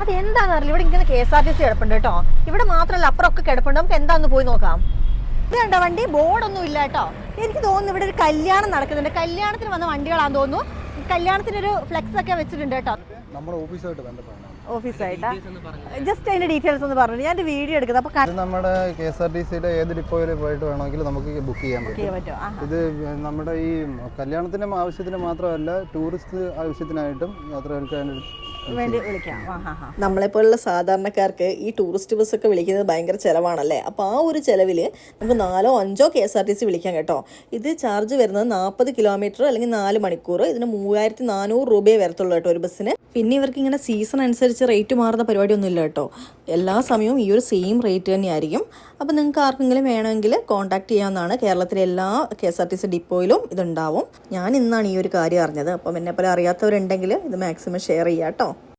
അതെന്താണെന്നറിയില്ല, ഇവിടെ ഇങ്ങനെ KSRTC കിടപ്പുണ്ട് കേട്ടോ. ഇവിടെ മാത്രമല്ല, അപ്പുറമൊക്കെ കിടപ്പുണ്ട്. നമുക്ക് എന്താന്ന് പോയി നോക്കാം. ഇത് കണ്ടോ വണ്ടി, ബോർഡൊന്നും ഇല്ല കേട്ടോ. എനിക്ക് തോന്നുന്നു ഇവിടെ ഒരു കല്യാണം നടക്കുന്നുണ്ട്. കല്യാണത്തിന് വന്ന വണ്ടികളാന്ന് തോന്നുന്നു. കല്യാണത്തിനൊരു ഫ്ലെക്സ് ഒക്കെ വെച്ചിട്ടുണ്ട് കേട്ടോ. നമ്മുടെ ഓഫീസായിട്ട് ബന്ധപ്പെടണം. ഓഫീസായിട്ടാ? ജസ്റ്റ് അതിന്റെ ഡീറ്റെയിൽസ് ഒന്ന് പറഞ്ഞു. ഞാൻ വീഡിയോ എടുക്കുന്നത്. അപ്പൊ നമ്മുടെ KSRTCയുടെ ഏത് ഡിപ്പോയിൽ പോയിട്ട് വേണമെങ്കിലും നമുക്ക് ബുക്ക് ചെയ്യാൻ പറ്റും. ഇത് നമ്മുടെ ഈ കല്യാണത്തിന്റെ ആവശ്യത്തിന് മാത്രമല്ല, ടൂറിസ്റ്റ് ആവശ്യത്തിനായിട്ടും യാത്രകൾക്ക് വേണ്ടി വിളിക്കാം. നമ്മളെപ്പോലുള്ള സാധാരണക്കാർക്ക് ഈ ടൂറിസ്റ്റ് ബസ്സൊക്കെ വിളിക്കുന്നത് ഭയങ്കര ചിലവാണല്ലേ. അപ്പോൾ ആ ഒരു ചിലവിൽ നമുക്ക് 4 or 5 KSRTC വിളിക്കാം കേട്ടോ. ഇത് ചാർജ് വരുന്നത് 40 കിലോമീറ്റർ അല്ലെങ്കിൽ 4 മണിക്കൂർ. ഇതിന് 3400 രൂപയെ വരത്തുള്ളൂ കേട്ടോ ഒരു ബസ്സിന്. പിന്നെ ഇവർക്ക് ഇങ്ങനെ സീസൺ അനുസരിച്ച് റേറ്റ് മാറുന്ന പരിപാടിയൊന്നും ഇല്ല കേട്ടോ. എല്ലാ സമയവും ഈ ഒരു സെയിം റേറ്റ് തന്നെയായിരിക്കും. അപ്പോൾ നിങ്ങൾക്ക് ആർക്കെങ്കിലും വേണമെങ്കിൽ കോൺടാക്ട് ചെയ്യാവുന്നതാണ്. കേരളത്തിലെ എല്ലാ KSRTC ഡിപ്പോയിലും ഇതുണ്ടാവും. ഞാൻ ഇന്നാണ് ഈ ഒരു കാര്യം അറിഞ്ഞത്. അപ്പം എന്നെപ്പോലെ അറിയാത്തവരുണ്ടെങ്കിൽ ഇത് മാക്സിമം ഷെയർ ചെയ്യാം കേട്ടോ.